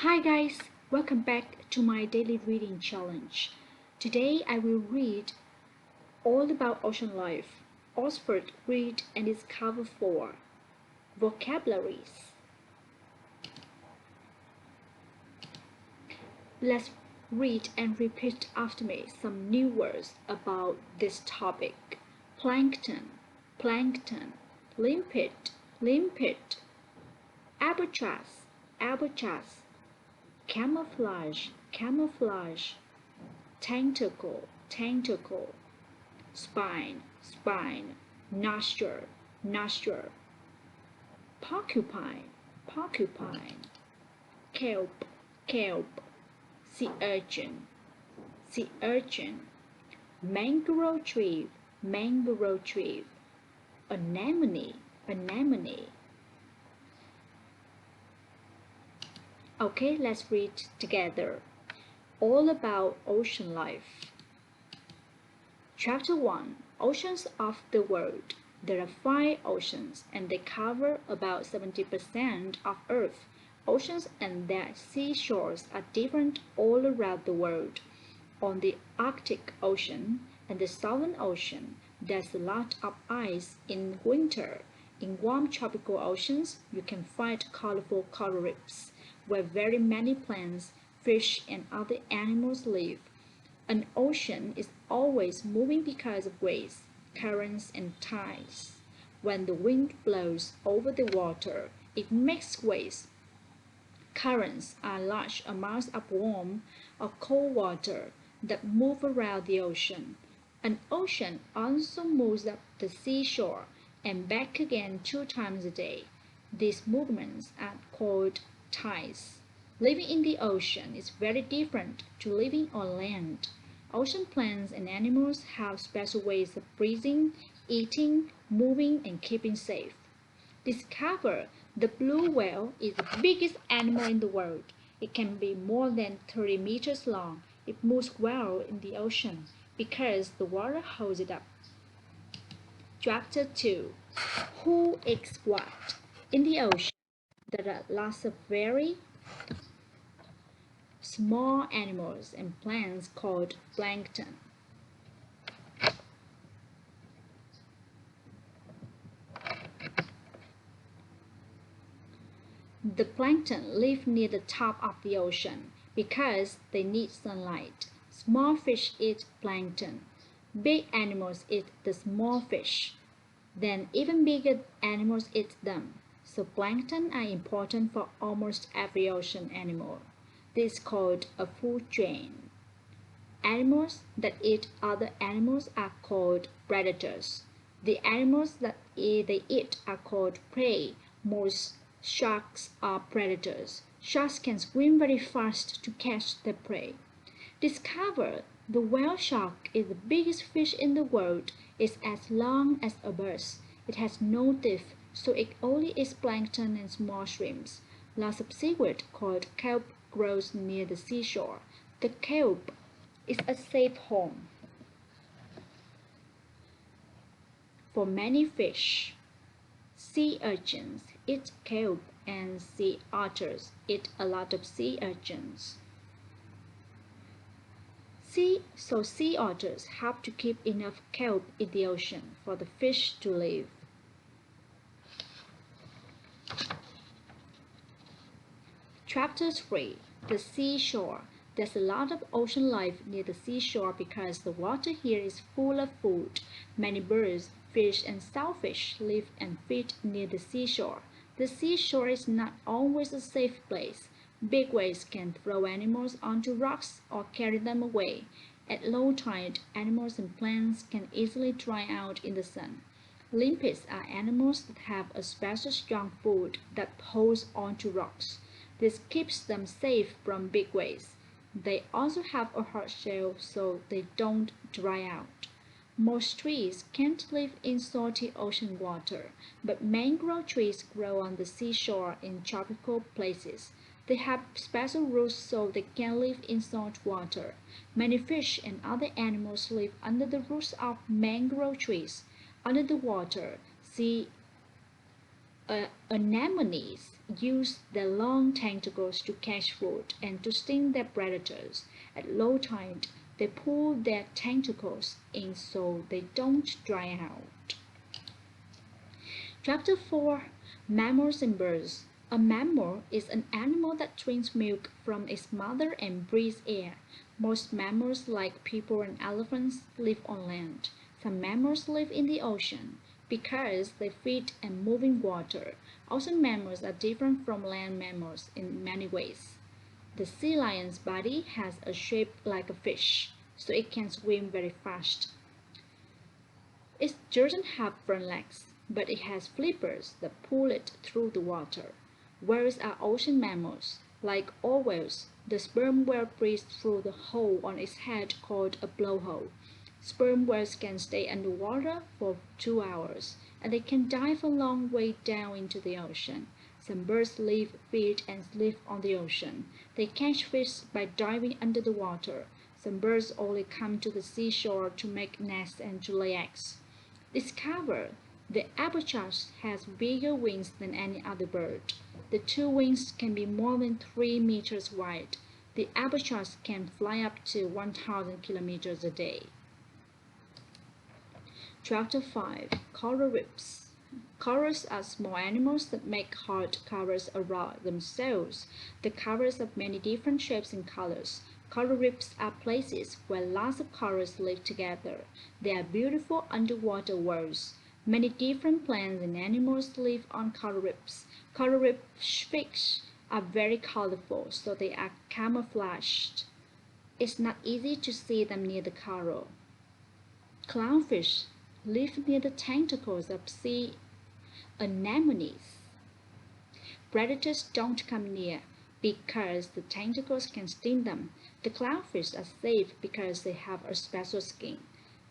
Hi guys, welcome back to my daily reading challenge. Today I will read all about ocean life. Oxford Read and Discover 4 Vocabularies. Let's read and repeat after me some new words about this topic. Plankton, plankton, limpet, limpet, albatross, albatross, camouflage, camouflage, tentacle, tentacle, spine, spine, nostril, nostril, porcupine, porcupine, kelp, kelp, sea urchin, sea urchin, mangrove tree, mangrove tree, anemone, anemone. Okay, let's read together. All about ocean life. Chapter 1 Oceans of the World. There are 5 oceans and they cover about 70% of Earth. Oceans and their seashores are different all around the world. On the Arctic Ocean and the Southern Ocean, there's a lot of ice in winter. In warm tropical oceans, you can find colorful coral reefs, where very many plants, fish, and other animals live. An ocean is always moving because of waves, currents, and tides. When the wind blows over the water, it makes waves. Currents are large amounts of warm or cold water that move around the ocean. An ocean also moves up the seashore and back again 2 times a day. These movements are called tides. Living in the ocean is very different to living on land. Ocean plants and animals have special ways of breathing, eating, moving, and keeping safe. Discover the blue whale is the biggest animal in the world. It can be more than 30 meters long. It moves well in the ocean because the water holds it up. Chapter 2 Who eats what? In the ocean, there are lots of very small animals and plants called plankton. The plankton live near the top of the ocean because they need sunlight. Small fish eat plankton. Big animals eat the small fish. Then even bigger animals eat them. So plankton are important for almost every ocean animal. This is called a food chain. Animals that eat other animals are called predators. The animals that they eat are called prey. Most sharks are predators. Sharks can swim very fast to catch their prey. Discover the whale shark is the biggest fish in the world. It's as long as a bus. It has no teeth, so it only eats plankton and small shrimps. Lots of seaweed called kelp grows near the seashore. The kelp is a safe home for many fish. Sea urchins eat kelp and sea otters eat a lot of sea urchins. Sea otters have to keep enough kelp in the ocean for the fish to live. Chapter 3 The Seashore. There's a lot of ocean life near the seashore because the water here is full of food. Many birds, fish, and shellfish live and feed near the seashore. The seashore is not always a safe place. Big waves can throw animals onto rocks or carry them away. At low tide, animals and plants can easily dry out in the sun. Limpets are animals that have a special strong foot that holds onto rocks. This keeps them safe from big waves. They also have a hard shell so they don't dry out. Most trees can't live in salty ocean water, but mangrove trees grow on the seashore in tropical places. They have special roots so they can live in salt water. Many fish and other animals live under the roots of mangrove trees. Under the water, sea Anemones use their long tentacles to catch food and to sting their predators. At low tide, they pull their tentacles in so they don't dry out. Chapter 4. Mammals and Birds. A mammal is an animal that drinks milk from its mother and breathes air. Most mammals, like people and elephants, live on land. Some mammals live in the ocean because they feed and move in water. Ocean mammals are different from land mammals in many ways. The sea lion's body has a shape like a fish, so it can swim very fast. It doesn't have front legs, but it has flippers that pull it through the water. Whales are ocean mammals. Like all whales, the sperm whale breathes through the hole on its head called a blowhole. Sperm whales can stay underwater for 2 hours, and they can dive a long way down into the ocean. Some birds live, feed, and live on the ocean. They catch fish by diving under the water. Some birds only come to the seashore to make nests and to lay eggs. Discover the albatross has bigger wings than any other bird. The two wings can be more than 3 meters wide. The albatross can fly up to 1,000 kilometers a day. Chapter 5. Coral reefs. Corals are small animals that make hard covers around themselves. The covers have many different shapes and colors. Coral reefs are places where lots of corals live together. They are beautiful underwater worlds. Many different plants and animals live on coral reefs. Coral reef fish are very colorful, so they are camouflaged. It's not easy to see them near the coral. Clownfish live near the tentacles of sea anemones. Predators don't come near because the tentacles can sting them. The clownfish are safe because they have a special skin.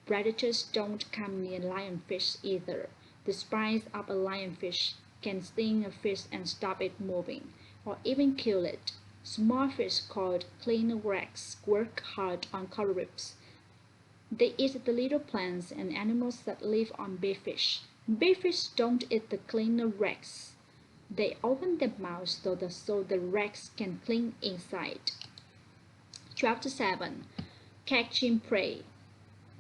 Predators don't come near lionfish either. The spines of a lionfish can sting a fish and stop it moving, or even kill it. Small fish called cleaner wrecks work hard on coral reefs. They eat the little plants and animals that live on big fish. Big fish don't eat the cleaner wrecks. They open their mouths so the wrecks can cling inside. Chapter 7. Catching prey.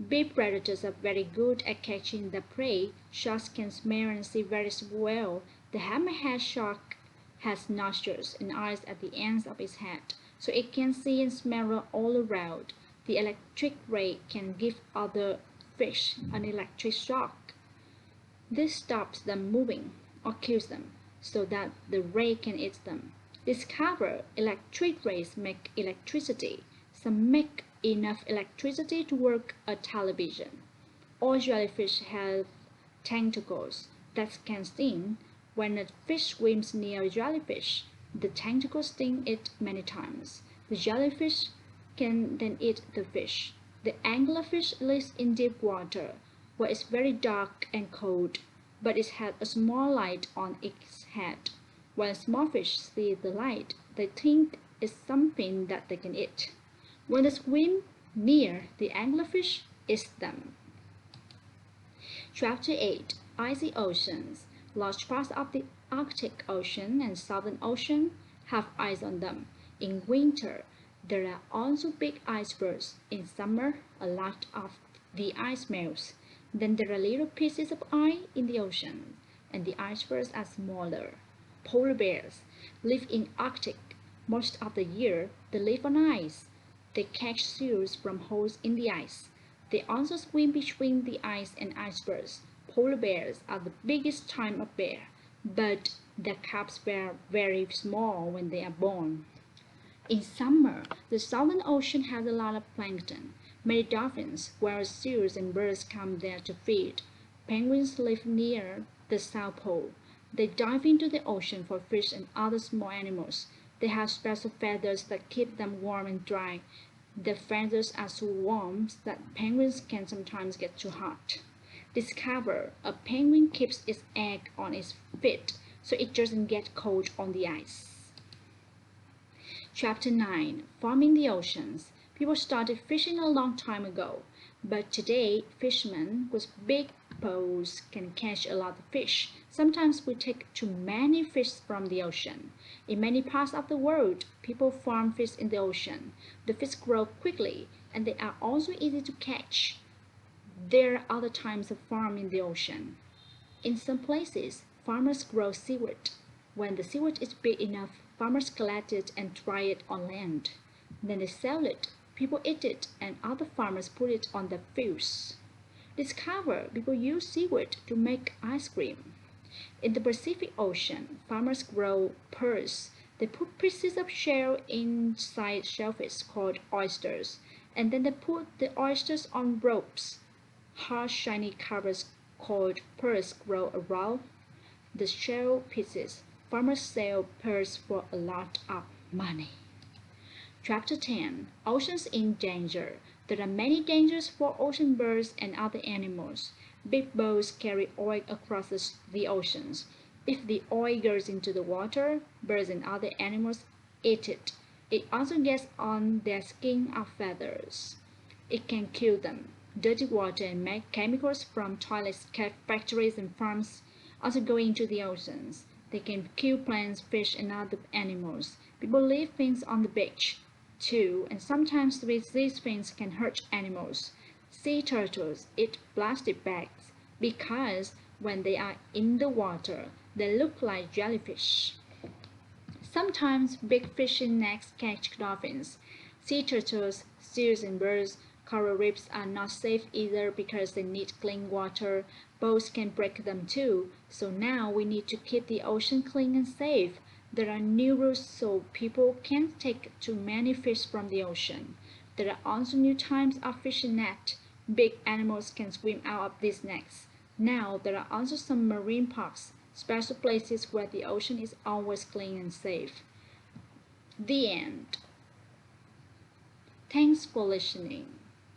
Big predators are very good at catching their prey. Sharks can smell and see very well. The hammerhead shark has nostrils and eyes at the ends of its head, so it can see and smell all around. The electric ray can give other fish an electric shock. This stops them moving or kills them, so that the ray can eat them. Discover electric rays make electricity. Some make enough electricity to work a television. All jellyfish have tentacles that can sting. When a fish swims near a jellyfish, the tentacles sting it many times. The jellyfish can then eat the fish. The anglerfish lives in deep water, where it's very dark and cold, but it has a small light on its head. When small fish see the light, they think it's something that they can eat. When they swim near, the anglerfish eats them. Chapter 8. Icy Oceans. Large parts of the Arctic Ocean and Southern Ocean have ice on them. In winter, there are also big icebergs. In summer, a lot of the ice melts. Then there are little pieces of ice in the ocean, and the icebergs are smaller. Polar bears live in Arctic. Most of the year, they live on ice. They catch seals from holes in the ice. They also swim between the ice and icebergs. Polar bears are the biggest type of bear, but their cubs were very small when they are born. In summer, the Southern Ocean has a lot of plankton. Many dolphins, whales, seals, and birds come there to feed. Penguins live near the South Pole. They dive into the ocean for fish and other small animals. They have special feathers that keep them warm and dry. Their feathers are so warm that penguins can sometimes get too hot. Discover a penguin keeps its egg on its feet so it doesn't get cold on the ice. Chapter 9. Farming the Oceans. People started fishing a long time ago, but today fishermen with big boats can catch a lot of fish. Sometimes we take too many fish from the ocean. In many parts of the world, people farm fish in the ocean. The fish grow quickly and they are also easy to catch. There are other types of farm in the ocean. In some places, farmers grow seaweed. When the seaweed is big enough, farmers collect it and dry it on land. Then they sell it. People eat it and other farmers put it on their fields. Discover people use seaweed to make ice cream. In the Pacific Ocean, farmers grow pearls. They put pieces of shell inside shellfish called oysters, and then they put the oysters on ropes. Hard, shiny covers called pearls grow around the shell pieces. Farmers sell pearls for a lot of money. Chapter 10. Oceans in Danger. There are many dangers for ocean birds and other animals. Big boats carry oil across the oceans. If the oil goes into the water, birds and other animals eat it. It also gets on their skin or feathers. It can kill them. Dirty water and chemicals from toilets, factories, and farms also go into the oceans. They can kill plants, fish, and other animals. People leave things on the beach, too, and sometimes these things can hurt animals. Sea turtles eat plastic bags because when they are in the water, they look like jellyfish. Sometimes big fishing nets catch dolphins. Sea turtles, seals, and birds. Coral reefs are not safe either because they need clean water. Boats can break them too. So now we need to keep the ocean clean and safe. There are new rules so people can't take too many fish from the ocean. There are also new types of fishing net. Big animals can swim out of these nets. Now there are also some marine parks, special places where the ocean is always clean and safe. The end. Thanks for listening.